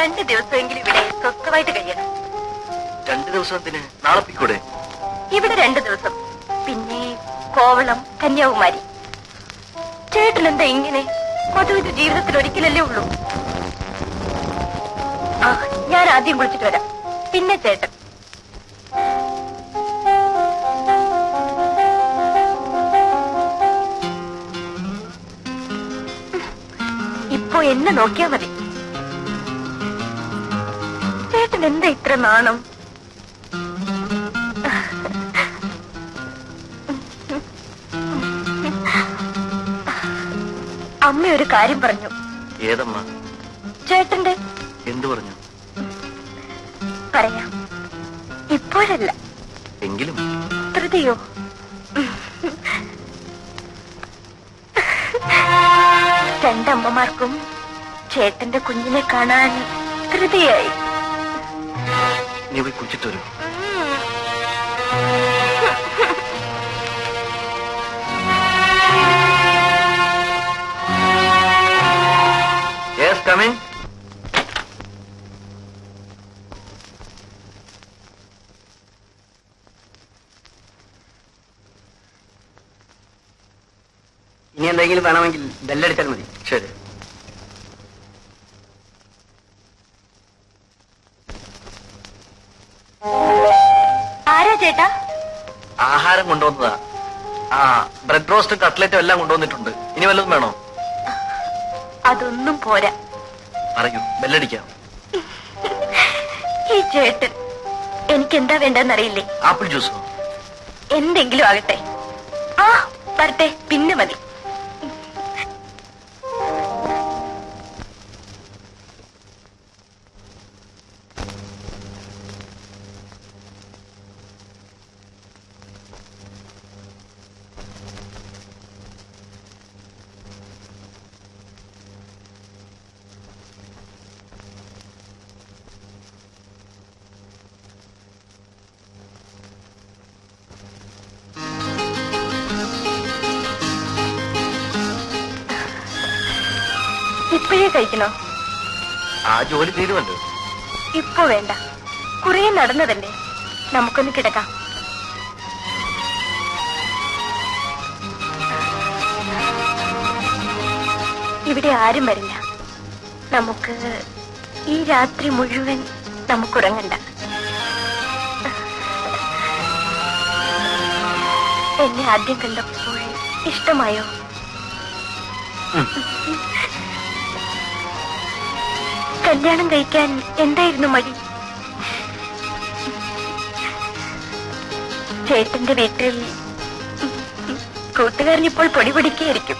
2 ദിവസമെങ്കിലും ഇവിടെ സ്വസ്ഥമായിട്ട് കഴിയണം. 2 ദിവസത്തിന് നാളെ പോയിക്കൂടെ? ഇവിടെ 2 ദിവസം, പിന്നെ കോവളം, കന്യാകുമാരി. ചേട്ടനെന്താ ഇങ്ങനെ? മധുവിന്റെ ജീവിതത്തിൽ ഒരിക്കലല്ലേ ഉള്ളൂ. ആ, ഞാൻ ആദ്യം കുളിച്ചിട്ട് വരാം, പിന്നെ ചേട്ടൻ. ഇപ്പൊ എന്നെ നോക്കിയാ മതി. ചേട്ടൻ എന്താ ഇത്ര നാണം? അമ്മ ഒരു കാര്യം പറഞ്ഞു. ഏതമ്മ? ചേട്ടന്റെ. എന്തു പറഞ്ഞു? പറയാം, ഇപ്പോഴല്ല, എങ്കിലും. ധൃതിയോ? രണ്ടമ്മമാർക്കും ചേട്ടന്റെ കുഞ്ഞിനെ കാണാൻ ധൃതിയായി. നീ പോയി കുളിച്ചിട്ട് വരൂ. Yes, come in. ഇനി എന്തെങ്കിലും വേണമെങ്കിൽ ബെല്ലടിച്ചാൽ മതി. ശരി. ആരാ ചേട്ടാ? ആഹാരം കൊണ്ടുവന്നതാ. ആ, ബ്രെഡ് റോസ്റ്റും കട്ട്ലറ്റും എല്ലാം കൊണ്ടുവന്നിട്ടുണ്ട്. ഇനി വല്ലതും വേണോ? അതൊന്നും പോരാ. പറയൂ, ബെല്ലടിക്കാം. ഈ ചേട്ടൻ എനിക്കെന്താ വേണ്ടെന്നറിയില്ലേ? ആപ്പിൾ ജ്യൂസോ? എന്തെങ്കിലും ആകട്ടെ. ആ, വരട്ടെ, പിന്നെ മതി. ഇപ്പോഴേ കഴിക്കണോ? ആ ജോലി തീരുമല്ലോ. ഇപ്പൊ വേണ്ട, കുറെ നടന്നതല്ലേ, നമുക്കൊന്ന് കിടക്കാം. ഇവിടെ ആരും വരില്ല. നമുക്ക് ഈ രാത്രി മുഴുവൻ നമുക്കുറങ്ങണ്ട. എന്നെ ആദ്യം കണ്ടപ്പോൾ ഇഷ്ടമായോ? കല്യാണം കഴിക്കാൻ എന്തായിരുന്നു മടി? ചേട്ടന്റെ വീട്ടിൽ കൂട്ടുകാരനിപ്പോൾ പൊടി പൊടിക്കായിരിക്കും.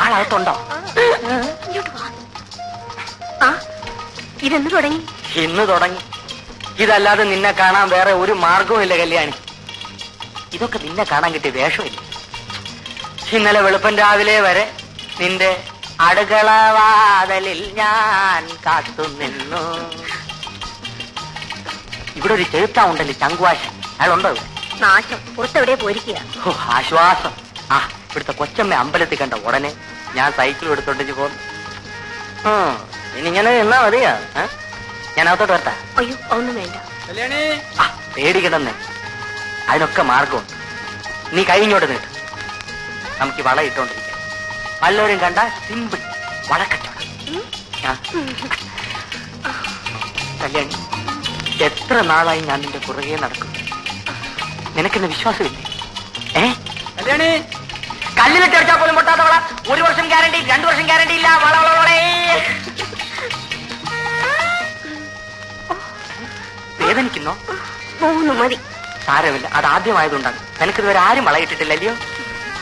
ആളകത്തുണ്ടോ? ഇതെന്ന് തുടങ്ങി? ഇന്ന് തുടങ്ങി. ഇതല്ലാതെ നിന്നെ കാണാൻ വേറെ ഒരു മാർഗവും ഇല്ല കല്യാണി. ഇതൊക്കെ നിന്നെ കാണാൻ കിട്ടിയ വേഷമില്ല. ഇന്നലെ വെളുപ്പൻ രാവിലെ വരെ നിന്റെ അടുക്കളവാതലിൽ ഞാൻ കാത്തുനിന്നു. ഇവിടെ ഒരു ചെറുത്താ ഉണ്ടല്ലോ, ചങ്കുവാശൻ. അയാളുണ്ടോ? നാശം പുറത്തെവിടെ പോയിരിക്കുക. ഓ, ആശ്വാസം. ആ, ഇവിടുത്തെ കൊച്ചമ്മ അമ്പലത്തിൽ കണ്ട ഉടനെ ഞാൻ സൈക്കിൾ എടുത്തോണ്ടിച്ച് പോന്നു. ഇനിങ്ങനെ എന്നാ മതിയാ? ഞാൻ അകത്തോട്ട് വരട്ടാ? അയ്യോ, ഒന്നും വേണ്ട. പേടിക്കണമെന്നേ, അതിനൊക്കെ മാർഗമുണ്ട്. നീ കഴിഞ്ഞോട്ട് നീട്ട്, നമുക്ക് വള ഇട്ടോണ്ടിരിക്കാം. വല്ലവരും കണ്ട സിമ്പിൾ വളക്കച്ചവടം. കല്യാണി, എത്ര നാളായി ഞാൻ നിന്റെ പുറകെ നടക്കും. നിനക്കെന്നെ വിശ്വാസമില്ലേ? കല്യാണി, കല്ലിലിട്ട് അടിച്ചാൽ പോലും പൊട്ടാത്ത വള. 1 വർഷം ഗ്യാരണ്ടി, 2 വർഷം ഗ്യാരണ്ടി ഇല്ല. വള വള വളേ. വേദനിക്കുന്നോ? 3 മതി. സാരമില്ല, അത് ആദ്യമായതുകൊണ്ടാണ്. നിനക്കിതുവരെ ആരും വളയിട്ടിട്ടില്ലല്ലോ.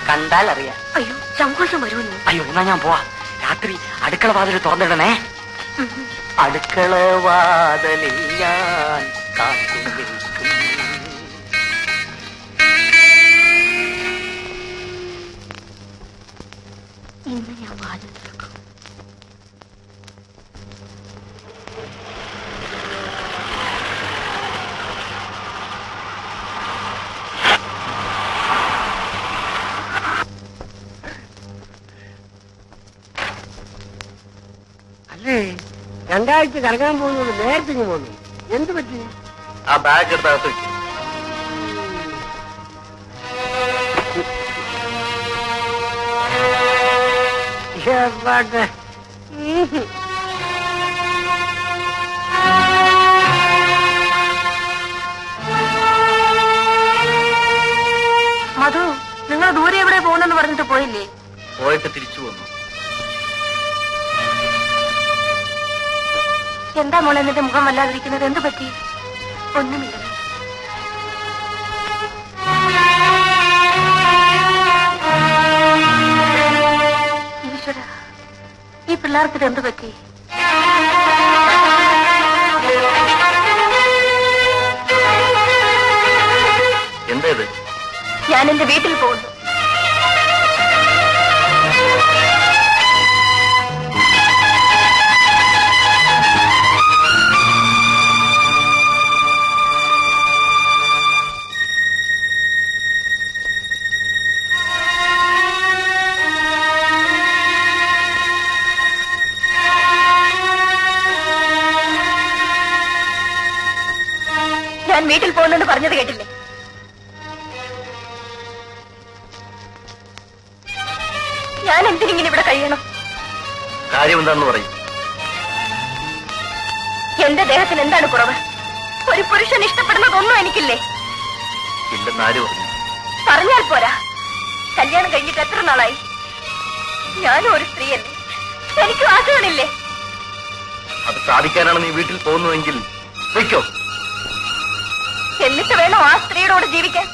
കണ്ടാൽ അറിയാം. അയ്യോ, സങ്കോചം വരുമെന്ന്. അയ്യോ, എന്നാ ഞാൻ പോവാ. രാത്രി അടുക്കള വാതിൽ തുറന്നിടണേ. അടുക്കള വാതിലിൽ ഞാൻ കാത്തു നിൽക്കും. ഇന്ന് ഞാൻ വാതിൽ തുറക്കും. അല്ലേ, 2 ആഴ്ച കറങ്ങാൻ പോകുന്നത് നേരത്തെ പോന്നു. എന്ത് പറ്റി? ആ ബാഗ് എടുത്തകത്ത് വെക്കും. മധു, നിങ്ങൾ ദൂരെ എവിടെ പോകുന്നെന്ന് പറഞ്ഞിട്ട് പോയില്ലേ? പോയിട്ട് തിരിച്ചു പോന്നു. എന്താ മോളെ എന്നിട്ട് മുഖം വല്ലാതിരിക്കുന്നത്? എന്ത് പറ്റി? ഒന്നുമില്ല. ഈശ്വര, ഈ പിള്ളേർക്ക് എന്ത് പറ്റി? എന്തേത്? ഞാൻ എന്റെ വീട്ടിൽ പോകുന്നു. ഞാൻ വീട്ടിൽ പോകുന്നെന്ന് പറഞ്ഞത് കേട്ടില്ലേ? ഞാൻ എന്തിനിങ്ങനെ ഇവിടെ കഴിയണം? കാര്യം എന്താന്ന് പറയും. എന്റെ ദേഹത്തിന് എന്താണ് കുറവ്? ഒരു പുരുഷൻ ഇഷ്ടപ്പെടുന്നതൊന്നും എനിക്കില്ലേ? ഇല്ലെന്ന് ആര് പറഞ്ഞു? പറഞ്ഞാൽ പോരാ. കല്യാണം കഴിഞ്ഞിട്ട് എത്ര നാളായി? ഞാനും ഒരു സ്ത്രീയല്ലേ, എനിക്കും ആശകളില്ലേ? അത് സാധിക്കാനാണ് നീ വീട്ടിൽ പോകുന്നതെങ്കിൽ വയ്ക്കോ. എന്നിട്ട് വേണോ ആ സ്ത്രീയോട് ജീവിക്കാൻ?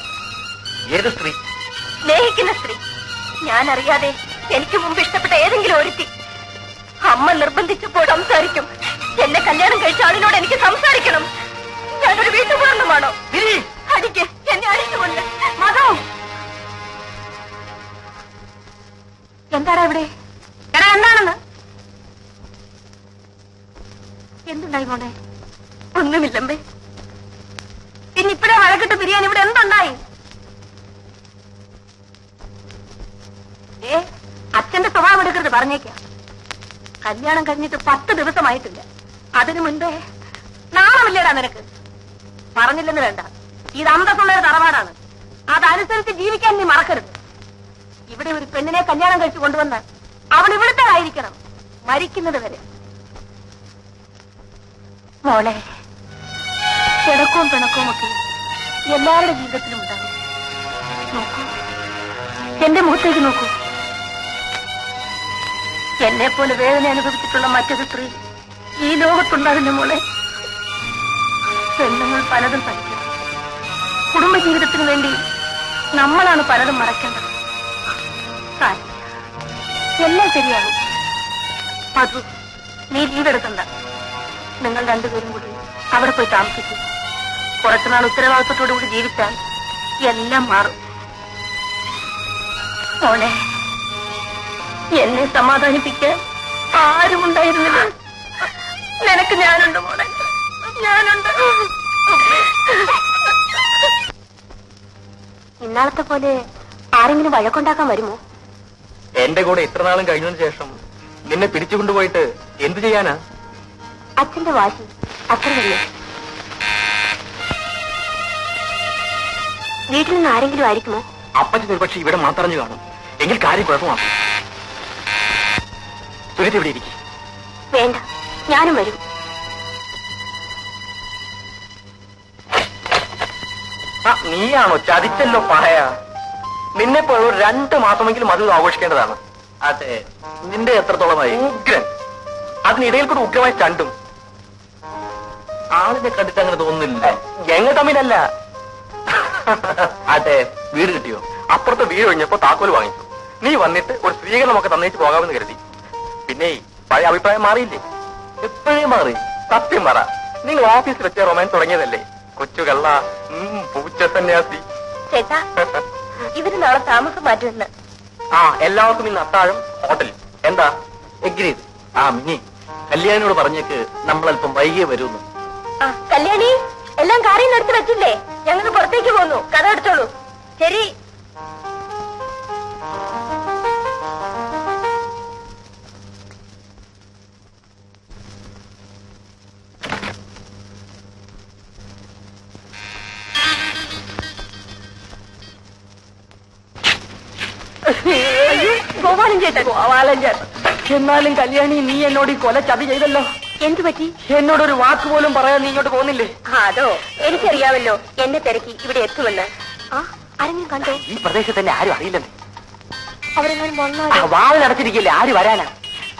ഏത് സ്ത്രീ? സ്നേഹിക്കുന്ന സ്ത്രീ. ഞാൻ അറിയാതെ എനിക്ക് മുമ്പ് ഇഷ്ടപ്പെട്ട ഏതെങ്കിലും ഒരുത്തി. അമ്മ നിർബന്ധിച്ചപ്പോൾ സംസാരിക്കും. എന്നെ കല്യാണം കഴിച്ച ആളിനോട് എനിക്ക് സംസാരിക്കണം. ഞാനൊരു വീട്ടുപൂർണ്ണമാണോ? അടിക്ക്, എന്നെ അടിച്ചുകൊണ്ട്. മതോ, എന്താടാ ഇവിടെ? എടാ, എന്താണെന്ന്? എന്തുണ്ടായി മോനെ? ഒന്നുമില്ലമ്പേ. പിന്നെ ഇപ്പഴേ വഴക്കിട്ട് പിരിയാൻ ഇവിടെ എന്തുണ്ടായി? അച്ഛന്റെ സ്വഭാവം എടുക്കരുത്, പറഞ്ഞേക്കാം. കല്യാണം കഴിഞ്ഞിട്ട് 10 ദിവസമായിട്ടില്ല. അതിനു മുൻപേ നാണമില്ലേടാ നിനക്ക്? പറഞ്ഞില്ലെന്ന് വേണ്ട, ഇത് അന്തസ്സുള്ള ഒരു തറവാടാണ്. അതനുസരിച്ച് ജീവിക്കാൻ നീ മറക്കരുത്. ഇവിടെ ഒരു പെണ്ണിനെ കല്യാണം കഴിച്ചു കൊണ്ടുവന്നാൽ അവൾ ഇവിടുത്തെ ആയിരിക്കണം, മരിക്കുന്നത് വരെ. മോളെ, കിടക്കവും പിണക്കവും ഒക്കെ എല്ലാവരുടെ ജീവിതത്തിലും ഉണ്ടാകും. നോക്കൂ, എന്റെ മുഖത്തേക്ക് നോക്കൂ. എന്നെ പോലെ വേദന അനുഭവിച്ചിട്ടുള്ള മറ്റൊരു സ്ത്രീ ഈ ലോകത്തുണ്ടാകുന്ന മോളെ. പെണ്ണുങ്ങൾ പലതും പഠിക്കണം. കുടുംബജീവിതത്തിന് വേണ്ടി നമ്മളാണ് പലതും മറക്കേണ്ടത്. എല്ലാം ശരിയാകും. മധു, നീ ലീവ് എടുക്കണ്ട. നിങ്ങൾ രണ്ടുപേരും കൂടി അവിടെ പോയി താമസിക്കും. കുറച്ചുനാൾ ഉത്തരവാദിത്വത്തോടുകൂടി ജീവിച്ചാൽ എല്ലാം മാറും. മോനെ, എന്നെ സമാധാനിപ്പിക്കാൻ ആരുമുണ്ടായിരുന്നില്ല. നിനക്ക് ഞാനുണ്ട് മോനെ, ഞാനുണ്ട്. ഇന്നാളത്തെ പോലെ ആരെങ്കിലും വഴക്കുണ്ടാക്കാൻ വരുമോ? എന്റെ കൂടെ ഇത്ര നാളും കഴിഞ്ഞതിന് ശേഷം നിന്നെ പിടിച്ചുകൊണ്ടുപോയിട്ട് എന്തു ചെയ്യാനാ? അച്ഛന്റെ വാശി അത്ര തന്നെ. വീട്ടിൽ നിന്ന് ആരെങ്കിലും ആയിരിക്കുമോ? അപ്പച്ചൻ ഒരുപക്ഷെ ഇവിടെ മാത്രഞ്ഞു കാണും. എങ്കിൽ കാര്യം കുഴപ്പമാക്കും. സുരത്ത് ഇവിടെ ഇരിക്കും. വേണ്ട, ഞാനും വരും. നീയാണോ ചതിച്ചല്ലോ പഹയ? നിന്നെ പോലെ 2 മാസമെങ്കിലും അത് ആഘോഷിക്കേണ്ടതാണ്. അതെ, നിന്റെ എത്രത്തോളമായി? ഉഗ്രൻ. അതിനിടയിൽ കൂടെ ഉഗ്രമായി ചണ്ടും. ആളിനെ കണ്ടിട്ട് അങ്ങനെ തോന്നുന്നില്ല. ഞങ്ങൾ തമ്മിലല്ല. അതെ, വീട് കിട്ടിയോ? അപ്പുറത്തെ വീട് കഴിഞ്ഞപ്പോ താക്കോല് വാങ്ങിച്ചു. നീ വന്നിട്ട് ഒരു സ്വീകരണമൊക്കെ തന്നേച്ച് പോകാമെന്ന് കരുതി. പിന്നെ പഴയ അഭിപ്രായം മാറിയില്ലേ? എപ്പോഴേ മാറി. സത്യം പറ, നിങ്ങൾ ഓഫീസിൽ വെച്ച റൊമാൻസ് തുടങ്ങിയതല്ലേ? കൊച്ചു കള്ള, പൂച്ച സന്യാസി. ചേട്ടാ, ഇവര് നാളെ താമസം മാറ്റുമെന്ന്. എല്ലാവർക്കും ഇന്ന് അത്താഴം ഹോട്ടലിൽ. എന്താ? എഗ്രീഡ്. മിനി, കല്യാണിയോട് പറഞ്ഞേക്ക് നമ്മളല്പം വൈകിയേ വരുന്നു. കല്യാണി, എല്ലാം കാറിൽ നിന്ന് എടുത്ത് വെച്ചില്ലേ? ഞങ്ങൾ പുറത്തേക്ക് പോന്നു. കഥ എടുത്തോളൂ. ശരി. ഗോപാലൻ ചേട്ടൻ. എന്നാലും കല്യാണി, നീ എന്നോട് ഈ കൊല ചതി ചെയ്തല്ലോ. എന്തു പറ്റി? എന്നോടൊരു വാക്ക് പോലും പറയാൻ നീ ഇങ്ങോട്ട് പോകുന്നില്ലേ? അതോ, എനിക്കറിയാമല്ലോ എന്നെ തിരക്കി ഇവിടെ എത്തുമെന്ന്. ആരെങ്കിലും കണ്ടോ? ഈ പ്രദേശത്ത് തന്നെ ആരും അറിയില്ലെന്ന്. അവരെങ്ങാനും വന്നോ? വാതിലടച്ചിരിക്കില്ലേ, ആര് വരാനാ?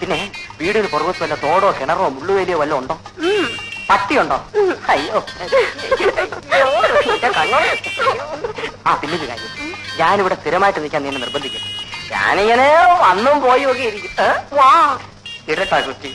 പിന്നെ വീടിന് പുറകത്ത് വല്ല തോടോ കിണറോ മുള്ളുവേലിയോ വല്ലതും ഉണ്ടോ? പട്ടിയുണ്ടോ? അയ്യോ. പിന്നെ ഒരു കാര്യം, ഞാനിവിടെ സ്ഥിരമായിട്ട് നിൽക്കാൻ നീ എന്നെ നിർബന്ധിക്കും. ഞാനിങ്ങനെ വന്നും പോയി ഒക്കെ ഇരിക്കും. വാ ഇടട്ടാ കുട്ടി.